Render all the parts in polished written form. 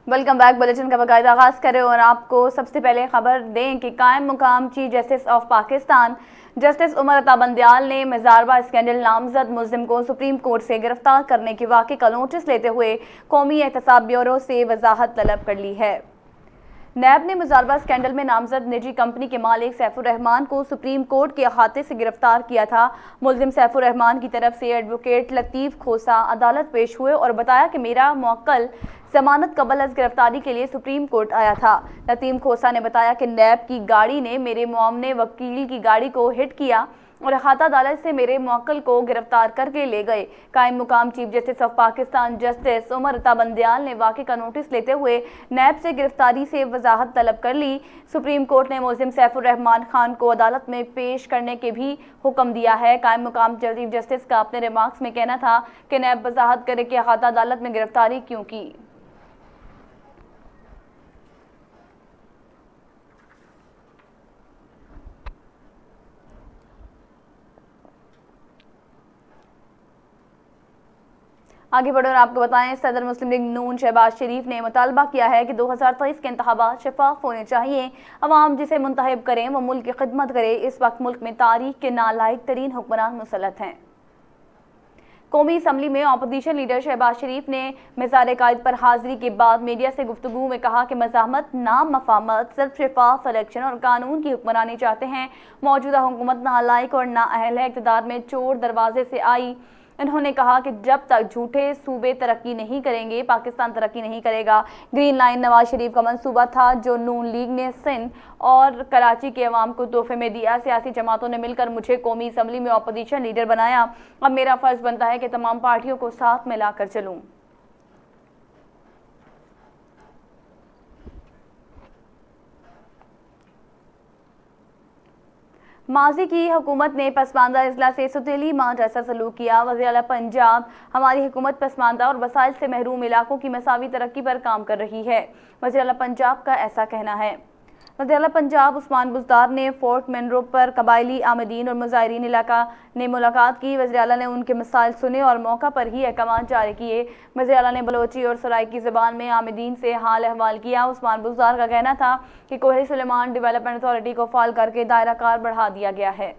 Welcome back. Bulletin का बाकायदा आगाज करें और आपको सबसे पहले खबर दें कि कायम मुकाम chief justice of Pakistan justice Umar Ata Bandial ने मजारबा स्कैंडल नामजद मुल्जिम को सुप्रीम कोर्ट से गिरफ्तार करने के वाक़े का नोटिस लेते हुए कौमी एहतसाब ब्यूरो से वजाहत तलब कर ली है। नैब ने मुजारबा स्कैंडल में नामजद निजी कंपनी के मालिक सैफुर रहमान को सुप्रीम कोर्ट के अहाते से गिरफ्तार किया था। मुल्जिम सैफुर रहमान की तरफ से एडवोकेट लतीफ खोसा अदालत पेश हुए और बताया कि मेरा मुअक्कल जमानत कबल अज गिरफ्तारी के लिए सुप्रीम कोर्ट आया था। लतीफ खोसा ने बताया कि नैब की गाड़ी ने मेरे मुआमने वकील की गाड़ी को हिट किया और अहाता अदालत से मेरे मुअक्कल को गिरफ्तार करके ले गए। कायम मुकाम chief justice of Pakistan justice Umar Ata Bandial ने वाक़े का नोटिस लेते हुए नैब से गिरफ्तारी से वजाहत तलब कर ली। सुप्रीम कोर्ट ने मुल्जिम सैफुर रहमान खान को अदालत में पेश करने के भी हुक्म दिया है। कायम मुकाम चीफ जस्टिस का अपने रिमार्क्स में कहना था कि नैब वजाहत करे कि अहाता अदालत में गिरफ्तारी क्यों की। आगे बढ़े और आपको बताएं, सदर मुस्लिम लीग नून शहबाज शरीफ ने मुतालबा किया है कि 2023 के इंतखाबात शफाफ होने चाहिए। अवाम जिसे मुंतखब करें वो मुल्क की खिदमत करे। इस वक्त मुल्क में तारीख के नालायक तरीन हुक्मरान मुसल्लत हैं। कौमी असम्बली में अपोजिशन लीडर शहबाज शरीफ ने मिज़ार कायद पर हाजिरी के बाद मीडिया से गुफ्तगू में कहा कि मज़ाहमत नाम मफामत सिर्फ शफाफ इलेक्शन और कानून की हुक्मरानी चाहते हैं। मौजूदा हुकूमत नालायक और नाअहल है, इक़्तिदार में चोर दरवाजे से आई। इन्होंने कहा कि जब तक झूठे सूबे तरक्की नहीं करेंगे पाकिस्तान तरक्की नहीं करेगा। ग्रीन लाइन नवाज शरीफ का मंसूबा था जो नून लीग ने सिंध और कराची के अवाम को तोहफे में दिया। सियासी जमातों ने मिलकर मुझे कौमी असम्बली में अपोजिशन लीडर बनाया। अब मेरा फर्ज बनता है कि तमाम पार्टियों को साथ में लाकर चलूं। माजी की हुकूमत ने पसमानदा अजला से सुतीली मां जैसा सलूक किया। वज़ीर आला पंजाब हमारी हुकूमत पसमानदा और वसाइल से महरूम इलाकों की मसावी तरक्की पर काम कर रही है। वज़ीर आला पंजाब का ऐसा कहना है। वज़ीर आला पंजाब उस्मान बुज़दार ने फोर्ट मनरो पर कबायली आमदीन और मुज़ाहिरीन इलाका ने मुलाकात की। वज़ीर आला ने उनके मसाइल सुने और मौका पर ही अहकाम जारी किए। वज़ीर आला ने बलोची और सराइकी ज़बान में आमदीन से हाल अहवाल किया। उस्मान बुज़दार का कहना था कि कोहे सुलेमान डेवलपमेंट अथॉरिटी को फाल करके दायरा कार बढ़ा दिया गया है।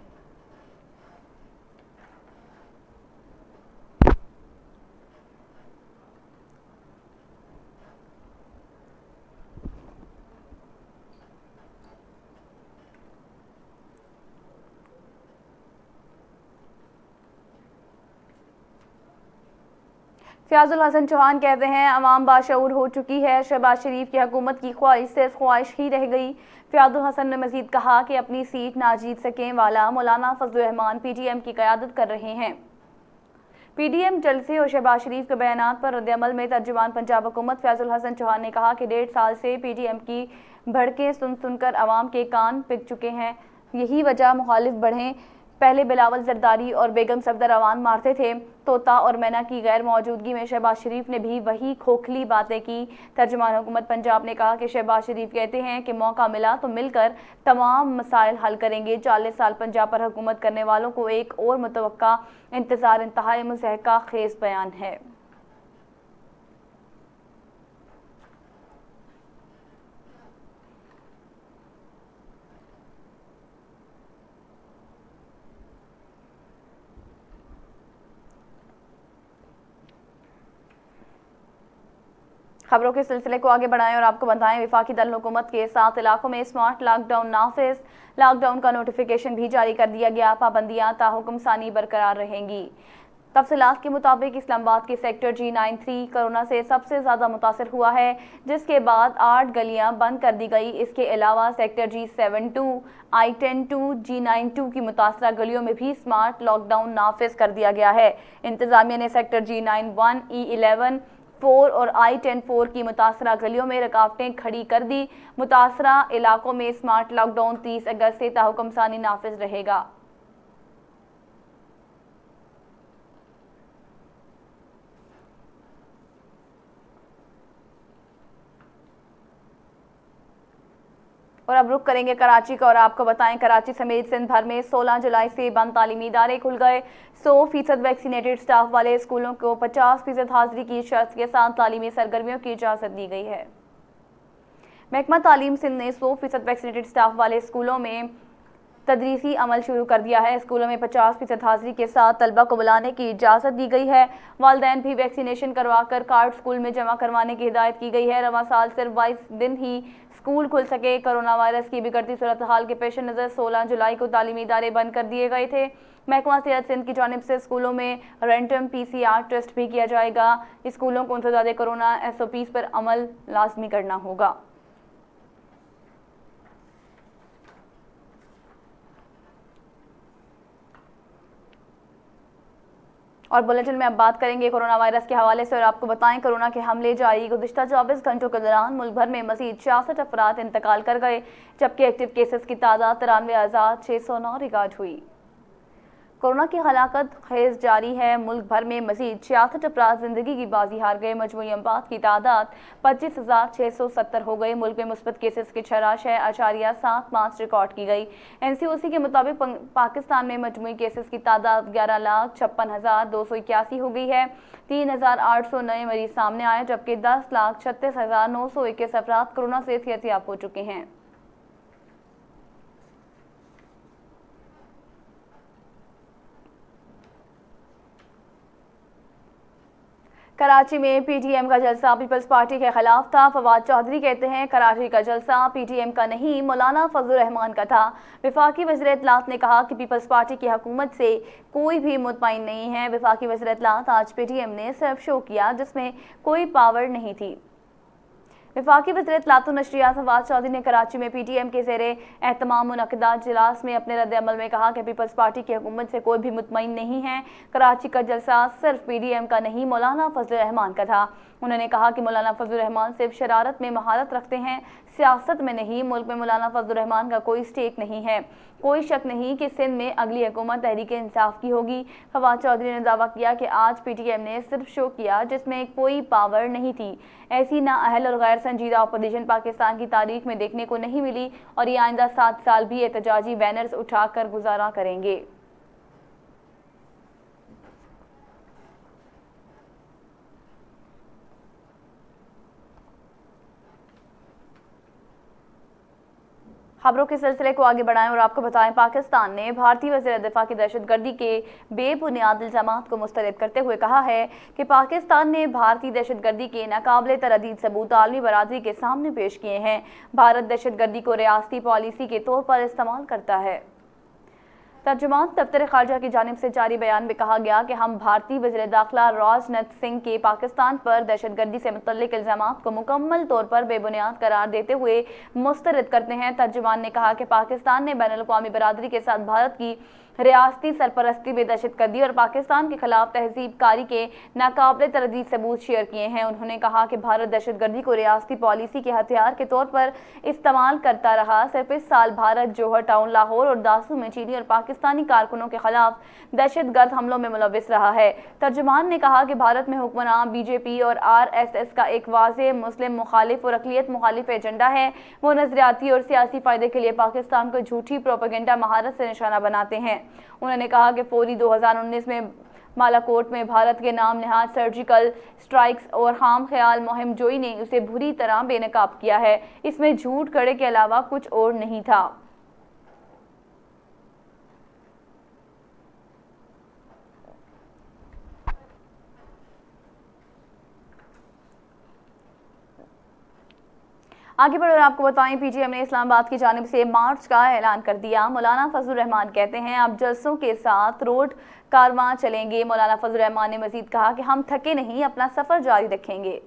फ़याज़ुल हसन चौहान कहते हैं अवाम बाशऊर हो चुकी है। शहबाज शरीफ की हुकूमत की ख्वाहिश सिर्फ ख्वाहिश ही रह गई। फ़याज़ुल हसन ने मजीद कहा कि अपनी सीट ना जीत सकें वाला मौलाना फजल रहमान PDM की क़यादत कर रहे हैं। PDM जलसे और शहबाज शरीफ के बयानात पर रद्द-ए-अमल में तर्जुमान पंजाब हुकूमत फ़याज़ुल हसन चौहान ने कहा कि 1.5 साल से PDM की भड़कें सुन सुनकर अवाम के कान पिक चुके हैं। यही वजह मुखालिफ बढ़े। पहले बिलावल जरदारी और बेगम सफदर अवान मारते थे। तोता और मैना की गैर मौजूदगी में शहबाज शरीफ ने भी वही खोखली बातें की। तर्जुमान हुकूमत पंजाब ने कहा कि शहबाज शरीफ कहते हैं कि मौका मिला तो मिलकर तमाम मसाइल हल करेंगे। 40 साल पंजाब पर हुकूमत करने वालों को एक और मुतवक्का इंतजार इंतहाई मुज़हका खेज बयान है। खबरों के सिलसिले को आगे बढ़ाएं और आपको बताएं, वफाकी दल हुकूमत के 7 इलाकों में स्मार्ट लॉकडाउन नाफिज। लॉकडाउन का नोटिफिकेशन भी जारी कर दिया गया। पाबंदियां ताहुकुम सानी बरकरार रहेंगी। तफसीलात के मुताबिक इस्लामाबाद के सेक्टर G93 कोरोना से सबसे ज़्यादा मुतासर हुआ है, जिसके बाद 8 गलियां बंद कर दी गई। इसके अलावा सेक्टर G72, I-10-2, G92 की मुतासरा गलियों में भी स्मार्ट लॉकडाउन नाफिज कर दिया गया है। इंतजामिया ने सेक्टर G91, E11, 4 और I-10-4 की मुतासरा गलियों में रुकावटें खड़ी कर दी। मुतासरा इलाकों में स्मार्ट लॉकडाउन 30 अगस्त से ताहुकुम सानी नाफिज रहेगा। और अब रुख करेंगे कराची का और आपको बताएं, कराची समेत सिंध भर में 16 जुलाई से बंद तालीमी इदारे खुल गए। 100% वैक्सीनेटेड स्टाफ वाले स्कूलों को 50% हाजिरी की शर्त के साथ तालीमी सरगर्मियों की इजाज़त दी गई है। महकमा तालीम सिंध ने 100% वैक्सीनेटेड स्टाफ वाले स्कूलों में तदरीसी अमल शुरू कर दिया है। स्कूलों में 50% हाजिरी के साथ तलबा को बुलाने की इजाज़त दी गई है। वालिदैन भी वैक्सीनेशन करवाकर कार्ड स्कूल में जमा करवाने की हिदायत की गई है। रवां साल सिर्फ 22 दिन ही स्कूल खुल सके। कोरोना वायरस की बिगड़ती सूरत हाल के पेश नज़र 16 जुलाई को तालीमी इदारे बंद कर दिए गए थे। महकमा सेहत सिंध की जानिब से स्कूलों में रैंडम PCR टेस्ट भी किया जाएगा। स्कूलों को उनसे ज़्यादा कोरोना SOPs पर अमल लाजमी करना होगा। और बुलेटिन में अब बात करेंगे कोरोना वायरस के हवाले से और आपको बताएं कोरोना के हमले जारी गुज़िश्ता 24 घंटों के दौरान मुल्क भर में मज़ीद 66 अफराद इंतकाल कर गए, जबकि एक्टिव केसेस की तादाद 93,609 रिकॉर्ड हुई। कोरोना की हलाकत खेज जारी है। मुल्क भर में मजीद 66 अफराद जिंदगी की बाजी हार गए। मजमूई अमवात की तादाद 25,670 हो गई। मुल्क में मुस्बत केसेस की शरह 6.75 रिकॉर्ड की गई। NCOC के मुताबिक पाकिस्तान में मजमूई केसेस की तादाद 11,56,281 हो गई है। 3,800 नए मरीज सामने आए, जबकि 10,36,921 अफराद कोरोना से सेहतयाब हो चुके हैं। कराची में PTM का जलसा पीपल्स पार्टी के खिलाफ था। फवाद चौधरी कहते हैं कराची का जलसा PTM का नहीं मौलाना फजलुर रहमान का था। वफाकी वज़ीर इत्तलात ने कहा कि पीपल्स पार्टी की हुकूमत से कोई भी मुतमईन नहीं है। वफाकी वज़ीर इत्तलात आज PTM ने सिर्फ शो किया जिसमें कोई पावर नहीं थी। वफाकी वज़ीर इत्तलात नशरियात फवाद चौधरी ने कराची में PTM के ज़ेरे एहतमाम मुनक़दा इजलास में अपने रद्द अमल में कहा कि पीपल्स पार्टी की हुकूमत से कोई भी मुतमईन नहीं है। कराची का जलसा सिर्फ PTM का नहीं मौलाना फजलुर रहमान का था। उन्होंने कहा कि मौलाना फजलुर रहमान सिर्फ शरारत में महारत रखते हैं, सियासत में नहीं। मुल्क में मौलाना फजलुर रहमान का कोई स्टेक नहीं है। कोई शक नहीं कि सिंध में अगली हुकूमत तहरीक इंसाफ की होगी। फवाद चौधरी ने दावा किया कि आज PTM ने सिर्फ शो किया जिसमें कोई पावर नहीं थी। ऐसी नाअहल और गैर संजीदा अपोजिशन पाकिस्तान की तारीख में देखने को नहीं मिली और ये आइंदा 7 साल भी एहतजाजी बैनर्स उठाकर गुजारा करेंगे। खबरों के सिलसिले को आगे बढ़ाएं और आपको बताएं पाकिस्तान ने भारतीय वज़ीर दिफा की दहशतगर्दी के बेबुनियाद इल्ज़ामात को मुस्तरद करते हुए कहा है कि पाकिस्तान ने भारतीय दहशतगर्दी के नाकाबिले तरदीद सबूत आलमी बरादरी के सामने पेश किए हैं। भारत दहशतगर्दी को रियासती पॉलिसी के तौर पर इस्तेमाल करता है। तर्जुमान दफ्तर खारजा की जानिब से जारी बयान में कहा गया कि हम भारतीय वज़ीर दाखिला राजनाथ सिंह के पाकिस्तान पर दहशतगर्दी से मुतल्लिक इल्ज़ामात को मुकम्मल तौर पर बेबुनियाद करार देते हुए मुस्तरद करते हैं। तर्जुमान ने कहा कि पाकिस्तान ने बैनुल अक़वामी बरादरी के साथ भारत की रियासती सरपरस्ती में दहशतगर्दी और पाकिस्तान के खिलाफ तहज़ीब कारी के नाकाबिले तरदीद सबूत शेयर किए हैं। उन्होंने कहा कि भारत दहशतगर्दी को रियासती पॉलिसी के हथियार के तौर पर इस्तेमाल करता रहा। सिर्फ इस साल भारत जोहर टाउन, लाहौर और दासू में चीनी और पाकिस्तानी कारकुनों के खिलाफ दहशतगर्द हमलों में मुलविस रहा है। तर्जुमान ने कहा कि भारत में हुक्मरान BJP और RSS का एक वाज़ेह मुस्लिम मुखालिफ और अक़लियत मुखालिफ एजेंडा है। वो नज़रियाती और सियासी फ़ायदे के लिए पाकिस्तान को झूठी प्रोपेगेंडा महारत से निशाना बनाते हैं। उन्होंने कहा कि फौरी 2019 में बालाकोट में भारत के नाम नहाद सर्जिकल स्ट्राइक्स और खाम ख्याल मुहिम जोई ने उसे बुरी तरह बेनकाब किया है। इसमें झूठ कड़े के अलावा कुछ और नहीं था। आगे बढ़कर आपको बताएं PTM ने इस्लामाबाद की जानिब से मार्च का ऐलान कर दिया। मौलाना फजलुर रहमान कहते हैं अब जलसों के साथ रोड कारवां चलेंगे। मौलाना फजलुर रहमान ने मजीद कहा कि हम थके नहीं, अपना सफर जारी रखेंगे।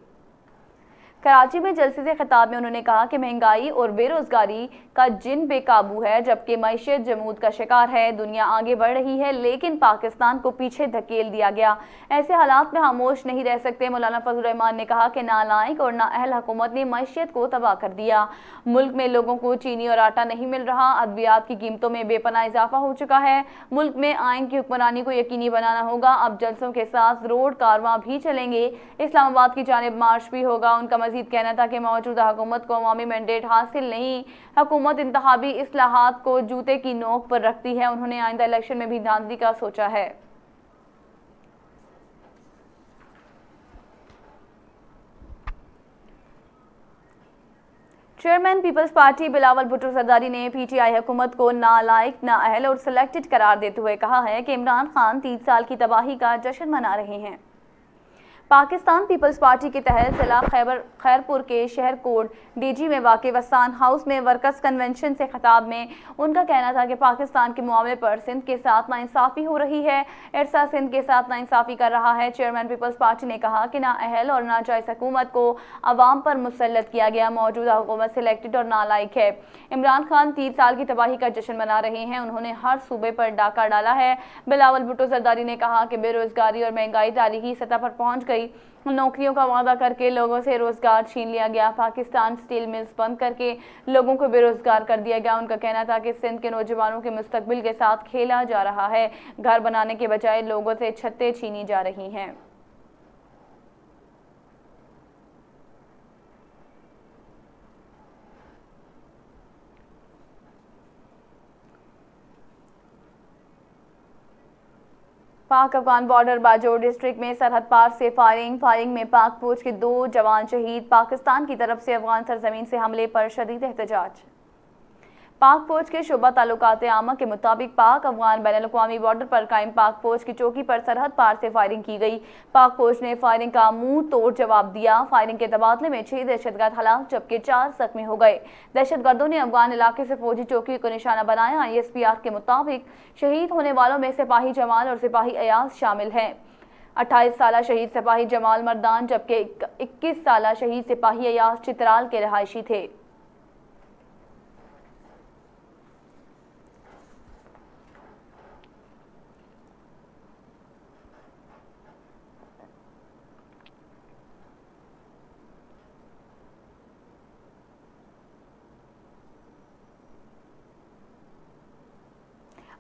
कराची में जलसे से खिताब में उन्होंने कहा कि महंगाई और बेरोजगारी का जिन बेकाबू है, जबकि मईशत जमूद का शिकार है। दुनिया आगे बढ़ रही है लेकिन पाकिस्तान को पीछे धकेल दिया गया। ऐसे हालात में खामोश नहीं रह सकते। मौलाना फजलुर रहमान ने कहा कि नालायक और नाअहल हुकूमत ने मईशत को तबाह कर दिया। मुल्क में लोगों को चीनी और आटा नहीं मिल रहा। अद्वियात की कीमतों में बेपनाह इजाफा हो चुका है। मुल्क में आइन की हुक्मरानी को यकीनी बनाना होगा। अब जलसों के साथ रोड कारवां भी चलेंगे। इस्लामाबाद की जानिब मार्च भी होगा। उनका मजीद कहना था कि मौजूदा हुकूमत को अवामी मैंडेट हासिल नहीं, हुकूमत इंतखाबी इस्लाहात को जूते की नोक पर रखती है। उन्होंने आइंदा इलेक्शन में भी धांधली का सोचा है। Chairman Peoples Party Bilawal Bhutto Zardari ने पीटीआई हुकूमत को नालायक, नाअहल और सिलेक्टेड करार देते हुए कहा है कि इमरान खान 30 साल की तबाही का जश्न मना रहे हैं। पाकिस्तान पीपल्स पार्टी के तहत जिला खैबर खैरपुर के शहर कोट डीजी में वाक़ वस्तान हाउस में वर्कर्स कन्वेंशन से खिताब में उनका कहना था कि पाकिस्तान के मामले पर सिंध के साथ नाइंसाफ़ी हो रही है, इरसा सिंध के साथ नाइंसाफ़ी कर रहा है। चेयरमैन पीपल्स पार्टी ने कहा कि नाअहल और नाजायज़ हुकूमत को अवाम पर मुसल्लत किया गया, मौजूदा हुकूमत सिलेक्टेड और नालायक है। इमरान खान 30 साल की तबाही का जश्न मना रहे हैं, उन्होंने हर सूबे पर डाका डाला है। बिलावल भुट्टो जरदारी ने कहा कि बेरोजगारी और महंगाई तारीखी सतह पर पहुँच गई, नौकरियों का वादा करके लोगों से रोजगार छीन लिया गया, पाकिस्तान स्टील मिल्स बंद करके लोगों को बेरोजगार कर दिया गया। उनका कहना था कि सिंध के नौजवानों के मुस्तकबिल के साथ खेला जा रहा है, घर बनाने के बजाय लोगों से छतें छीनी जा रही हैं। पाक अफगान बॉर्डर बाजोर डिस्ट्रिक्ट में सरहद पार से फायरिंग में पाक फौज के 2 जवान शहीद। पाकिस्तान की तरफ से अफगान सरजमीन से हमले पर शदीद एहतजाज। पाक फौज के शोबा ताल्लुकात आमा के मुताबिक पाक अफगान बैनुल-अक़वामी बॉर्डर पर कायम पाक फौज की चौकी पर सरहद पार से फायरिंग की गई। पाक फौज ने फायरिंग का मुंह तोड़ जवाब दिया। फायरिंग के तबादले में 6 दहशतगर्द हलाक जबकि 4 जख्मी हो गए। दहशतगर्दों ने अफगान इलाके से फौजी चौकी को निशाना बनाया। ISPR के मुताबिक शहीद होने वालों में सिपाही जमाल और सिपाही अयाज शामिल हैं। 28 साला शहीद सिपाही जमाल मर्दान जबकि 21 साला शहीद सिपाही अयाज चित्राल के रहायशी थे।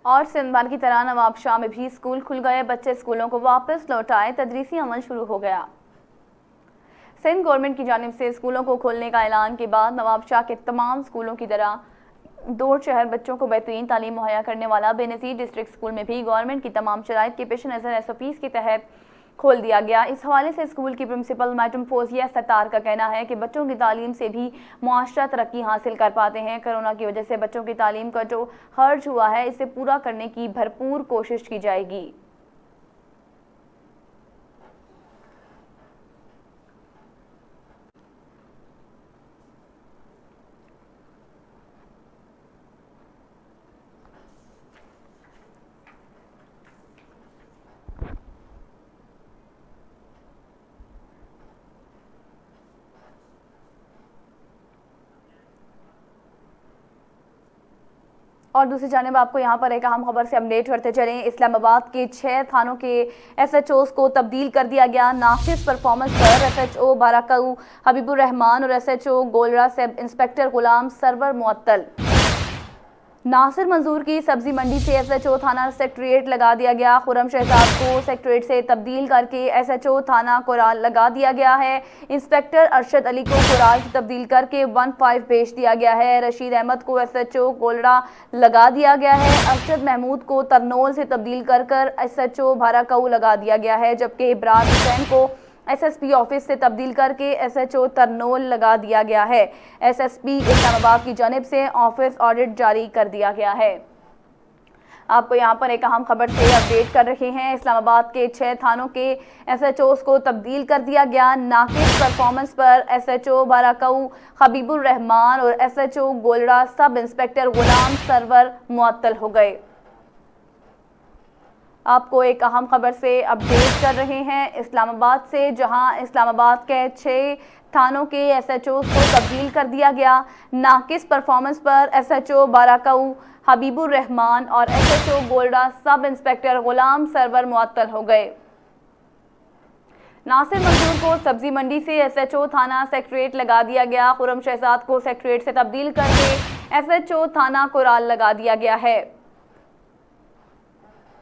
और सिंध भर की तरह नवाबशाह में भी स्कूल खुल गए, बच्चे स्कूलों को वापस लौटाए, तदरीसी अमल शुरू हो गया। सिंध गवर्नमेंट की जानिब से स्कूलों को खोलने का ऐलान के बाद नवाबशाह के तमाम स्कूलों की तरह दौड़ शहर बच्चों को बेहतरीन तालीम मुहैया करने वाला बेनज़ीर डिस्ट्रिक्ट स्कूल में भी गवर्नमेंट की तमाम शराइत के पेश नज़र SOPs के तहत खोल दिया गया। इस हवाले से स्कूल की प्रिंसिपल मैडम फौजिया सत्तार का कहना है कि बच्चों की तालीम से भी मुआशरा तरक्की हासिल कर पाते हैं। कोरोना की वजह से बच्चों की तालीम का जो हर्ज हुआ है, इसे पूरा करने की भरपूर कोशिश की जाएगी। और दूसरी जानिब आपको यहाँ पर एक अहम खबर से अपडेट करते चलें। इस्लामाबाद के 6 थानों के SHOs को तब्दील कर दिया गया। नाकिस परफॉर्मेंस पर SHO बाराकाऊ हबीबुर रहमान और SHO गोलरा सब इंस्पेक्टर गुलाम सरवर मुअत्तल। नासिर मंजूर की सब्जी मंडी से SHO थाना सेक्रेटरीट लगा दिया गया। खुर्रम शहजाद को सेक्रेटरीट से तब्दील करके SHO थाना कोराल लगा दिया गया है। इंस्पेक्टर अरशद अली को कोराल से तब्दील करके 15 भेज दिया गया है। रशीद अहमद को SHO गोलड़ा लगा दिया गया है। अरशद महमूद को तरनोल से तब्दील कर SHO बाराकाऊ लगा दिया गया है, जबकि इब्रार हुसैन को SSP ऑफिस से तब्दील करके SHO तरनोल लगा दिया गया है। SSP इस्लामाबाद की जानिब से ऑफिस ऑडिट जारी कर दिया गया है। आपको यहाँ पर एक अहम खबर से अपडेट कर रहे हैं। इस्लामाबाद के 6 थानों के SHOs को तब्दील कर दिया गया। नाकिस परफॉर्मेंस पर SHO बाराकाऊ हबीबुर रहमान और SHO गोलड़ा सब इंस्पेक्टर गुलाम सरवर मुअत्तल हो गए। आपको एक अहम खबर से अपडेट कर रहे हैं इस्लामाबाद से, जहां इस्लामाबाद के 6 थानों के SHOs को तब्दील कर दिया गया। नाकिस परफॉर्मेंस पर SHO बाराकाऊ हबीबुर रहमान और SHO गोलड़ा सब इंस्पेक्टर गुलाम सरवर मुअत्तल हो गए। नासिर मंजूर को सब्जी मंडी से SHO थाना सेक्रेटरीट लगा दिया गया। खुर्रम शहजाद को सेक्रेटरीट से तब्दील करके SHO थाना कोराल लगा दिया गया है।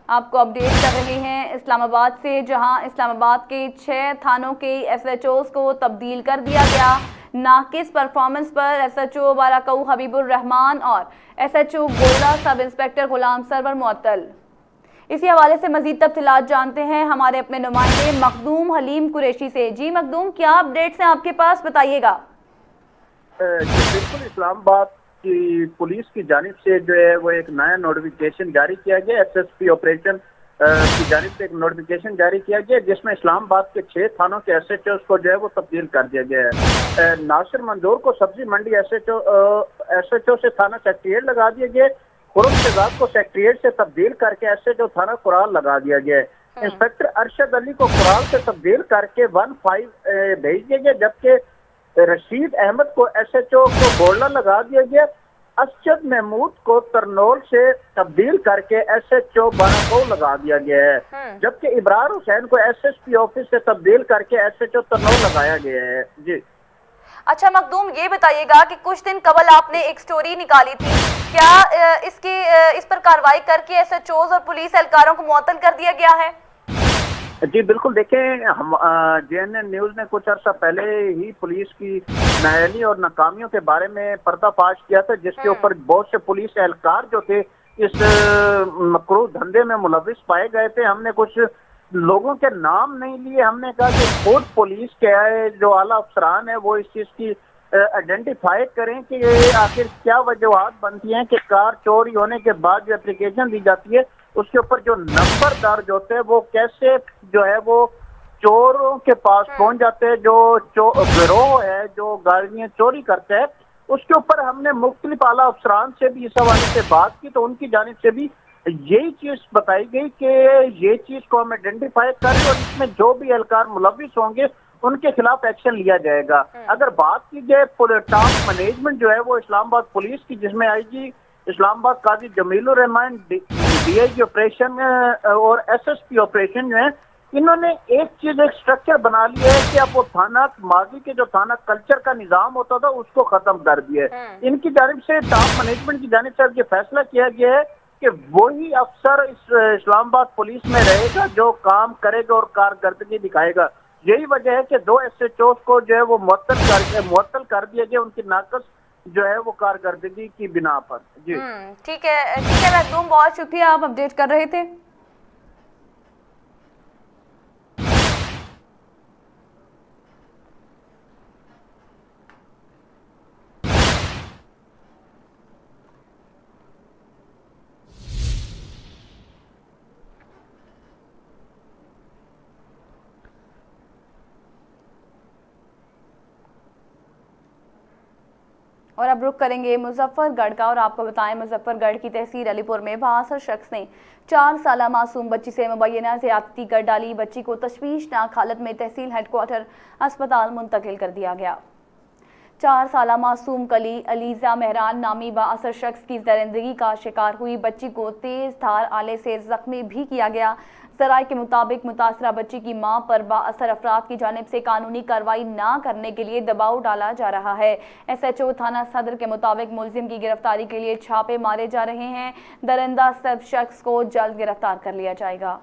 आपको अपडेट कर रहे हैं इस्लामाबाद से, जहां इस्लामाबाद के 6 थानों के SHOs को तब्दील कर दिया गया। नाकिस परफॉर्मेंस पर SHO बाराकाऊ हबीबुर रहमान और SHO गोलड़ा सब इंस्पेक्टर गुलाम सरवर मुअत्तल। इसी हवाले से मजीद तफसीलात जानते हैं हमारे अपने नुमाइंदे मखदूम हलीम कुरैशी से। जी मखदूम, क्या अपडेट्स हैं आपके पास, बताइएगा। जी बिल्कुल, इस्लामाबाद की पुलिस की जानिब से जो है वो एक नया नोटिफिकेशन जारी किया गया। एसएसपी ऑपरेशन की जानिब से एक नोटिफिकेशन जारी किया गया, जिसमें इस्लामाबाद के 6 थानों के एसएचओ को जो है वो तब्दील कर दिया गया है। नासिर मंजूर को सब्जी मंडी एसएचओ से थाना सेक्रेटरिएट लगा दिया गया। खुरम शहजाद को सेक्रेटरिएट से तब्दील करके एसएचओ थाना कुराल लगा दिया गया है। इंस्पेक्टर अरशद अली को कुराल से तब्दील करके 15 भेज दिया गया, जबकि रशीद अहमद को एसएचओ को बोलना लगा दिया गया। असद महमूद को तरनौल से तब्दील करके एसएचओ बाराको लगा दिया गया है, जबकि इब्रार हुसैन को एसएसपी ऑफिस से तब्दील करके एसएचओ तरनौल लगाया गया है। जी अच्छा मखदूम, ये बताइएगा कि कुछ दिन कबल आपने एक स्टोरी निकाली थी, क्या इस पर कार्रवाई करके एसएचओज और पुलिस एहलकारों को मुअत्तल कर दिया गया है? जी बिल्कुल, देखें, हम जेएनएन न्यूज ने कुछ अर्सा पहले ही पुलिस की नाअहली और नाकामियों के बारे में पर्दाफाश किया था, जिसके ऊपर बहुत से पुलिस एहलकार जो थे इस मकरूह धंधे में मुलविस पाए गए थे। हमने कुछ लोगों के नाम नहीं लिए, हमने कहा कि खुद पुलिस के जो आला अफसरान है वो इस चीज की आइडेंटिफाई करें कि ये आखिर क्या वजूहत बनती हैं कि कार चोरी होने के बाद जो एप्लीकेशन दी जाती है उसके ऊपर जो नंबर दर्ज होते हैं वो कैसे जो है वो चोरों के पास पहुंच जाते हैं। जो गिरोह है जो गाड़ियां चोरी करते हैं, उसके ऊपर हमने मुख्तलिफ आला अफसरान से भी इस हवाले से बात की, तो उनकी जानिब से भी यही चीज बताई गई कि ये चीज को हम आइडेंटिफाई करें और इसमें जो भी एहलकार मुलविस होंगे उनके खिलाफ एक्शन लिया जाएगा। अगर बात की जाए टास्क मैनेजमेंट जो है वो इस्लामाबाद पुलिस की, जिसमें आईजी इस्लामाबाद काजी जमीलुर रहमान, डीआईजी ऑपरेशन और एसएसपी ऑपरेशन जो है, इन्होंने एक चीज, एक स्ट्रक्चर बना लिया है कि अब वो थाना माजी के जो थाना कल्चर का निजाम होता था उसको खत्म कर दिया है। इनकी जानिब से टास्क मैनेजमेंट की जानिब से अब ये फैसला किया गया है कि वही अफसर इस इस्लामाबाद पुलिस में रहेगा जो काम करेगा और कारकर्दगी दिखाएगा। यही वजह है कि 2 एसएचओ को जो है वो मुअत्तल कर दिया गया उनकी नाकस जो है वो कारकर्दगी की बिना पर। जी ठीक है मखदूम, बहुत शुक्रिया, आप अपडेट कर रहे थे। और अब रुक करेंगे मुजफ्फरगढ़ का, और आपको बताएं मुजफ्फरगढ़ की तहसील अलीपुर में बासर शख्स ने 4 साला मासूम बच्ची से मुबैना ज़्यादती कर डाली। बच्ची को तशवीशनाक हालत में तहसील हेडक्वार्टर अस्पताल मुंतकिल कर दिया गया। 4 साला मासूम कली अलीजा मेहरान नामी बासर शख्स की दरिंदगी का शिकार हुई बच्ची को तेज धार आले से जख्मी भी किया गया। सराय के मुताबिक मुतासरा बच्ची की मां पर बाअसर अफराद की जानिब से कानूनी कार्रवाई न करने के लिए दबाव डाला जा रहा है। एसएचओ थाना सदर के मुताबिक मुलजिम की गिरफ्तारी के लिए छापे मारे जा रहे हैं। दरिंदा सब शख्स को जल्द गिरफ्तार कर लिया जाएगा।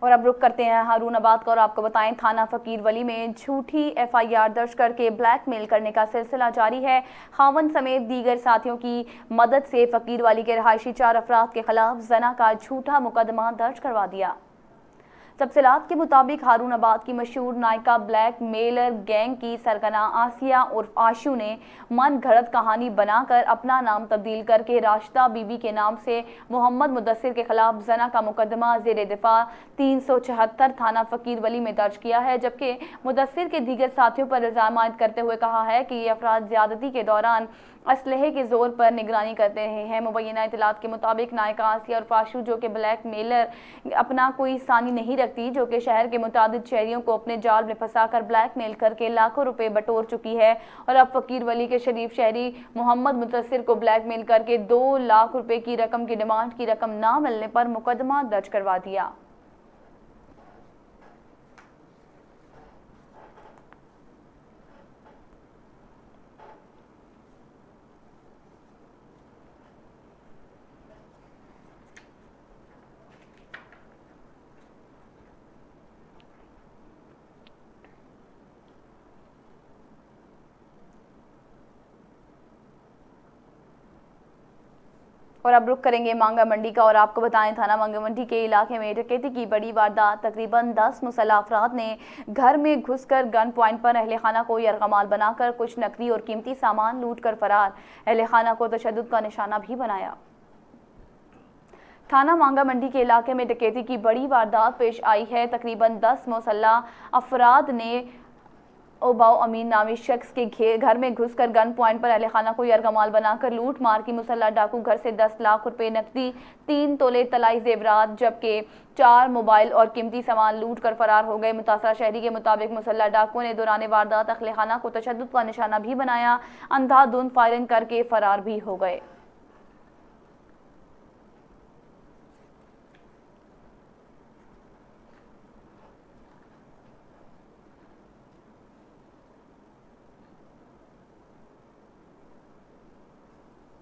और अब रुक करते हैं हारूनाबाद का, और आपको बताएं थाना फकीर वली में झूठी एफआईआर दर्ज करके ब्लैकमेल करने का सिलसिला जारी है। खावन समेत दीगर साथियों की मदद से फकीर वली के रहायशी 4 अफराद के खिलाफ जना का झूठा मुकदमा दर्ज करवा दिया। तफसीलात के मुताबिक हारूनाबाद की मशहूर नायका ब्लैक मेलर गैंग की सरगना आसिया उर्फ आशू ने मन घड़त कहानी बनाकर अपना नाम तब्दील करके राशिदा बीबी के नाम से मोहम्मद मुदस्सिर के खिलाफ जना का मुकदमा ज़ेर दिफा 374 थाना फकीर वली में दर्ज किया है, जबकि मुदस्सिर के दीगर साथियों पर इल्जाम आयद करते हुए कहा है कि ये अफराद ज़्यादती के दौरान असलहे के जोर पर निगरानी करते रहे हैं। मुबैना इतलात के मुताबिक नायका आसिया और फाशू, जो कि ब्लैक मेलर अपना कोई सानी नहीं रखती, जो कि शहर के मुतादिद शहरियों को अपने जाल में फंसाकर ब्लैकमेल करके लाखों रुपए बटोर चुकी है, और अब फकीर वली के शरीफ शहरी मोहम्मद मुदस्सिर को ब्लैकमेल करके 2 लाख रुपए की रकम की डिमांड की रकम ना मिलने पर मुकदमा दर्ज करवा दिया। और अब रुक करेंगे मांगा मंडी का और आपको बताएं थाना मांगा मंडी के इलाके में डकैती की बड़ी वारदात। तकरीबन 10 मुसल्लह अफराद ने घर में घुसकर गन पॉइंट पर अहले खाना को यरगमाल बनाकर कुछ नकदी और कीमती सामान लूट कर फरार। अहले खाना को तशद्दुद का निशाना भी बनाया। थाना मांगा मंडी के इलाके में डकैती की बड़ी वारदात पेश आई है। तकरीबन 10 मुसल्लह अफराद ने ओबाओ अमीन नामी शख्स के घर में घुसकर गन पॉइंट पर अहले खाना को यरगमाल बनाकर लूट मार की। मुसल्लह डाकू घर से 10 लाख रुपए नकदी, 3 तोले तलाई जेवरात जबकि 4 मोबाइल और कीमती सामान लूट कर फरार हो गए। मुतासरा शहरी के मुताबिक मुसल्लह डाकू ने दौरान वारदात अहले खाना को तशद्दुद का निशाना भी बनाया, अंधाधुंध फायरिंग करके फरार भी हो गए।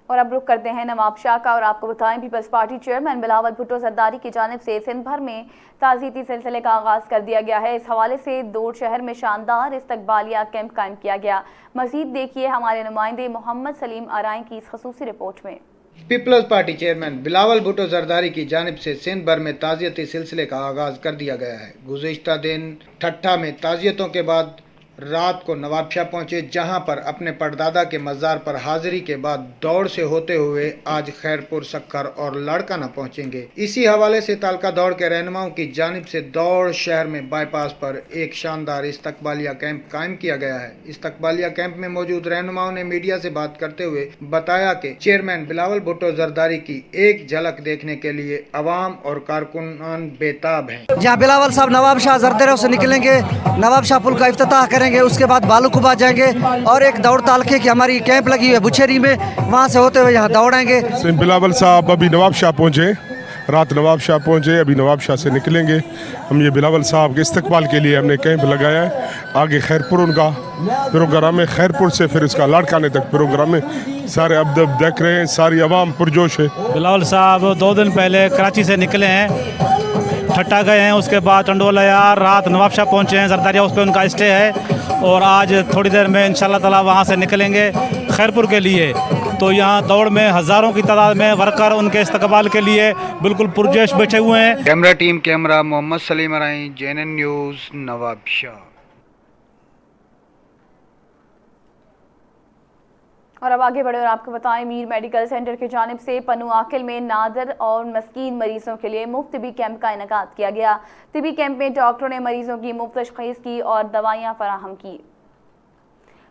और अब रुक करते हैं नवाब शाह का और आपको बताएं Peoples Party chairman Bilawal Bhutto Zardari की जानिब से सिंध भर में ताज़ियती सिलसिले का आगाज़ कर दिया गया है। इस हवाले से दौड़ शहर में शानदार इस्तकबालिया कैंप कायम किया गया। मज़ीद देखिए हमारे नुमाइंदे मोहम्मद सलीम आराई की इस खसूसी रिपोर्ट में। Peoples Party chairman Bilawal Bhutto Zardari की जानिब से सिंध भर में ताज़ियती सिलसिले का आगाज़ कर दिया गया है। गुज़िश्ता दिन ठट्ठा में ताज़ियतों के बाद रात को नवाबशाह पहुंचे, जहां पर अपने परदादा के मज़ार पर हाजिरी के बाद दौड़ से होते हुए आज खैरपुर, सक्खर और लड़काना पहुंचेंगे। इसी हवाले से तालका दौड़ के रहनुमाओं की जानिब से दौड़ शहर में बाईपास पर एक शानदार इस्तकबालिया कैंप कायम किया गया है। इस्तकबालिया कैंप में मौजूद रहनुमाओं ने मीडिया से बात करते हुए बताया कि चेयरमैन बिलावल भुट्टो जरदारी की एक झलक देखने के लिए अवाम और कारकुनान बेताब हैं। जहाँ बिलावल साहब नवाब शाह जरदारी से निकलेंगे, नवाब शाह पुल का इफ्तिताह करेंगे, उसके बाद बालूकुबा जाएंगे और एक दौड़ तालके की हमारी कैंप लगी है बुछेरी में, वहाँ से होते हुए यहाँ दौड़ेंगे। बिलावल साहब अभी नवाब शाह पहुँचे, रात नवाब शाह पहुँचे, अभी नवाब शाह से निकलेंगे। हम ये बिलावल साहब के इस्तकबाल के लिए हमने कैंप लगाया है। आगे खैरपुर उनका प्रोग्राम है, खैरपुर से फिर इसका लाड़काने तक प्रोग्राम है। सारे अब देख रहे हैं, सारी आवाम पुरजोश है। बिलावल साहब 2 दिन पहले कराची से निकले हैं, ठट्टा गए हैं, उसके बाद टंडोला यार, रात नवाब शाह पहुँचे हैं, जरदारी हाउस पे उनका स्टे है और आज थोड़ी देर में इंशाल्लाह ताला वहाँ से निकलेंगे खैरपुर के लिए। तो यहाँ दौड़ में हज़ारों की तादाद में वर्कर उनके इस्तकबाल के लिए बिल्कुल पुरजोश बैठे हुए हैं। Camera team camera Mohammad Salim Arai, JNN news, Nawab Shah. और अब आगे बढ़े और आपको बताएं मीर मेडिकल सेंटर की जानिब से पन्नू आकिल में नादर और मस्कीन मरीजों के लिए मुफ्त तिबी कैंप का इनेकाद किया गया। तिबी कैंप में डॉक्टरों ने मरीजों की मुफ्त तशख़ीस की और दवाइयाँ फराहम की।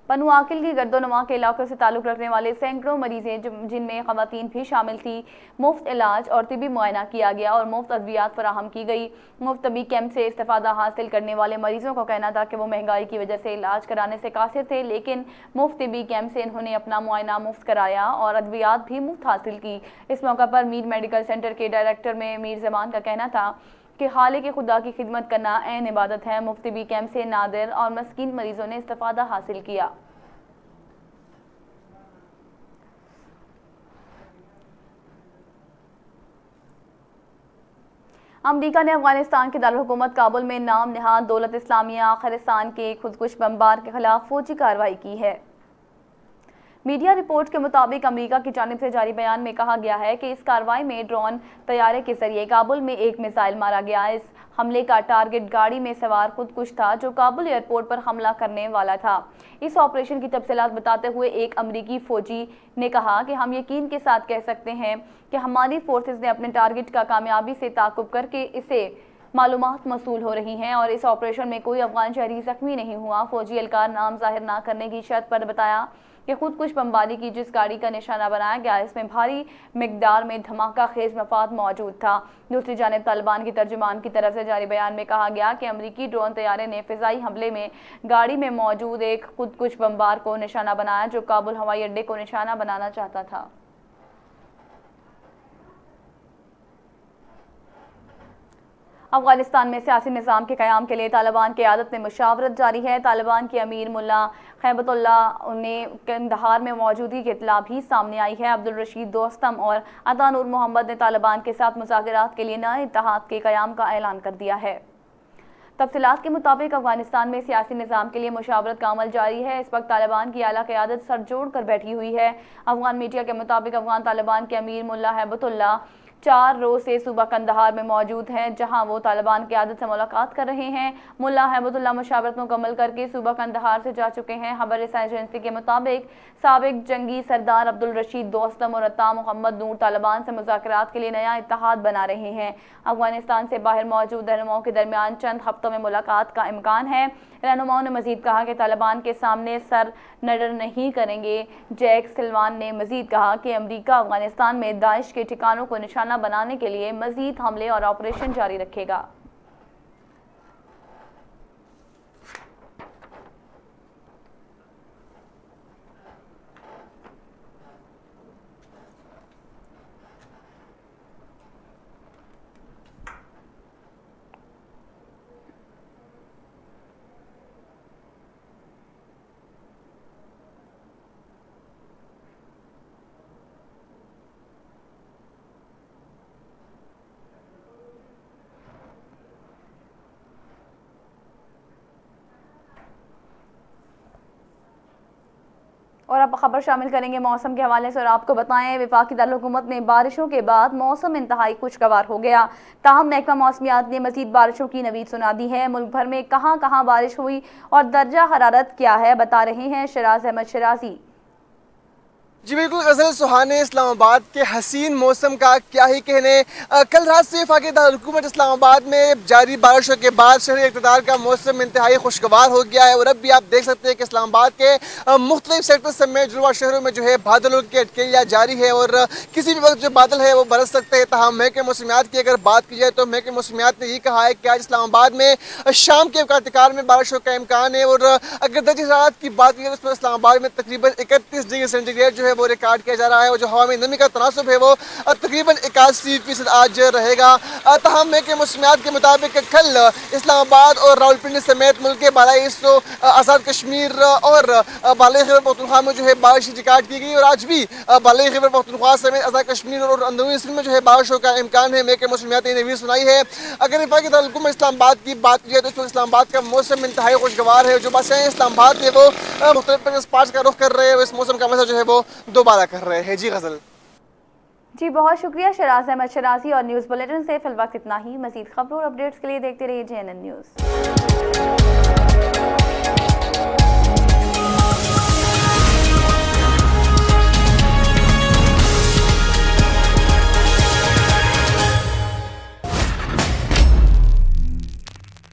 पन्नू आकिल की गर्दोनुमा के इलाकों से ताल्लुक़ रखने वाले सैकड़ों मरीजें जिनमें ख़वातीन भी शामिल थी, मुफ्त इलाज और तिबी मुआयना किया गया और मुफ्त अद्वियात फराहम की गई। मुफ्त तिबी कैंप से इस्तेफ़ादा हासिल करने वाले मरीजों का कहना था कि वो महंगाई की वजह से इलाज कराने से कासिर थे, लेकिन मुफ्त तिबी कैंप से इन्होंने अपना मुआयना मुफ्त कराया और अद्वियात भी मुफ्त हासिल की। इस मौका पर मीर मेडिकल सेंटर के डायरेक्टर में मीर जमान का कहना था कि खालिक खुदा की खिदमत करना ऐन इबादत है। मुफ्त तिबी कैंप से नादिर और मस्कीन मरीजों ने इस्तिफादा हासिल किया। अमरीका ने अफगानिस्तान के दारुल-हुकूमत काबुल में नाम नहाद दौलत इस्लामिया खलिस्तान के खुदकुश बमबार के खिलाफ फौजी कार्रवाई की है। मीडिया रिपोर्ट के मुताबिक अमेरिका की जानिब से जारी बयान में कहा गया है कि इस कार्रवाई में ड्रोन तैयारे के जरिए काबुल में एक मिसाइल मारा गया। इस हमले का टारगेट गाड़ी में सवार खुदकुश था जो काबुल एयरपोर्ट पर हमला करने वाला था। इस ऑपरेशन की तफसीलात बताते हुए एक अमरीकी फौजी ने कहा कि हम यकीन के साथ कह सकते हैं कि हमारी फोर्सेस ने अपने टारगेट का कामयाबी से ताक़ुब करके इसे मालूमात मौसूल हो रही हैं और इस ऑपरेशन में कोई अफगान शहरी जख्मी नहीं हुआ। फौजी एहलकार नाम जाहिर न करने की शर्त पर बताया कि खुदकुश बमबारी की जिस गाड़ी का निशाना बनाया गया इसमें भारी मिकदार में धमाका खेज मफाद मौजूद था। दूसरी जानिब तालिबान की तर्जुमान की तरफ से जारी बयान में कहा गया कि अमरीकी ड्रोन तैयारे ने फिजाई हमले में गाड़ी में मौजूद एक खुदकुश बमबार को निशाना बनाया जो काबुल हवाई अड्डे को निशाना बनाना चाहता था। अफगानिस्तान में सियासी निज़ाम के क़याम के लिए तालिबान की क़यादत में मुशावरत जारी है। तालिबान के अमीर मुल्ला खैबतुल्लाह ने कंदहार में मौजूदगी की इत्तला भी सामने आई है। अब्दुल रशीद दोस्तम और अता नूर मोहम्मद ने तालिबान के साथ मुज़ाकरात के लिए नए इत्तेहाद के क़याम का ऐलान कर दिया है। तफसीलात के मुताबिक अफगानिस्तान में सियासी निज़ाम के लिए मुशावरत का अमल जारी है। इस वक्त तालिबान की आला क़यादत सर जोड़ कर बैठी हुई है। अफगान मीडिया के मुताबिक अफगान तालिबान के अमीर मुल्ला हैबतुल्लाह 4 रोज़ से सूबा कंदहार में मौजूद हैं, जहां वो तालिबान की क़यादत से मुलाकात कर रहे हैं। मुल्ला हैबतुल्लाह मुशावरत मुकम्मल करके सूबा कंदहार से जा चुके हैं। खबर रसाई एजेंसी के मुताबिक साबिक जंगी सरदार अब्दुल रशीद दोस्तम और अता मोहम्मद नूर तालिबान से मुज़ाकरात के लिए नया इत्तेहाद बना रहे हैं। अफगानिस्तान से बाहर मौजूद रहनुमाओं के दरमियान चंद हफ्तों में मुलाकात का इम्कान है। रहनुमाओं ने मजीद कहा कि तालिबान के सामने सर नडर नहीं करेंगे। जैक सिल्वान ने मजीद कहा कि अमरीका अफगानिस्तान में दाइश के ठिकानों को निशाना बनाने के लिए मजीद हमले और ऑपरेशन जारी रखेगा। और अब खबर शामिल करेंगे मौसम के हवाले से और आपको बताएं वफाकी दारुल-हुकूमत में बारिशों के बाद मौसम इंतहाई खुशगवार हो गया। ताहम महकमा मौसमियात ने मजीद बारिशों की नवीद सुना दी है। मुल्क भर में कहां कहां बारिश हुई और दर्जा हरारत क्या है, बता रहे हैं शराज अहमद शराजी। जी बिल्कुल गज़ल सुहाने इस्लामाबाद के हसीन मौसम का क्या ही कहने। कल रात से वफाकी दारुल-हुकूमत इस्लामाबाद में जारी बारिशों के बाद शहरी इक़्तिदार का मौसम इंतहाई खुशगवार हो गया है और अब भी आप देख सकते हैं कि इस्लामाबाद के मुख्तलिफ सेक्टर समेत जुड़वा शहरों में जो है बादलों की अटकलियाँ जारी है और किसी भी वक्त जो बादल है वो बरस सकते हैं। तहाँ महकमे मौसमियात की अगर बात की जाए तो महकमे मौसमियात ने ये कहा है कि आज इस्लामाबाद में शाम के औकात में बारिशों का इम्कान है और अगर दर्जे हरारत की बात की जाए तो इस्लामाबाद में तकरीबन 31 डिग्री सेंटीग्रेड जो है वो रिकॉर्ड किया जा रहा है और जो हवा में नमी का तनासुब है वो तकरीबन 81% आज रहेगा। तहम महकमे मौसमियात के मुताबिक कल इस्लामाबाद और रावलपिंडी समेत मुल्क के बालाई हिस्सों आज़ाद कश्मीर और बालाई खैबर पख्तूनख्वा में जो है बारिश रिकॉर्ड की गई और आज भी बालाई खैबर पख्तूनख्वा समेत आज़ाद कश्मीर और अंदरूनी सिंध में जो है बारिशों का इम्कान है। महकमे मौसमियात ने नवीद सुनाई है। अगर वफाकी दारुल-हुकूमत इस्लामाबाद की बात की जाए तो इस वक्त इस्लामाबाद का मौसम इंतहाई खुशगवार है। जो बादशाह इस्लामाबाद है वो मुख्तलिफ स्पॉट्स का रुख कर रहे हैं, इस मौसम का मजा जो है वो दोबारा कर रहे हैं। जी गजल जी बहुत शुक्रिया शराज अहमद शराजी और न्यूज़ बुलेटिन से फिल वक्त इतना ही। मजीद खबरों और अपडेट्स के लिए देखते रहिए JNN न्यूज़।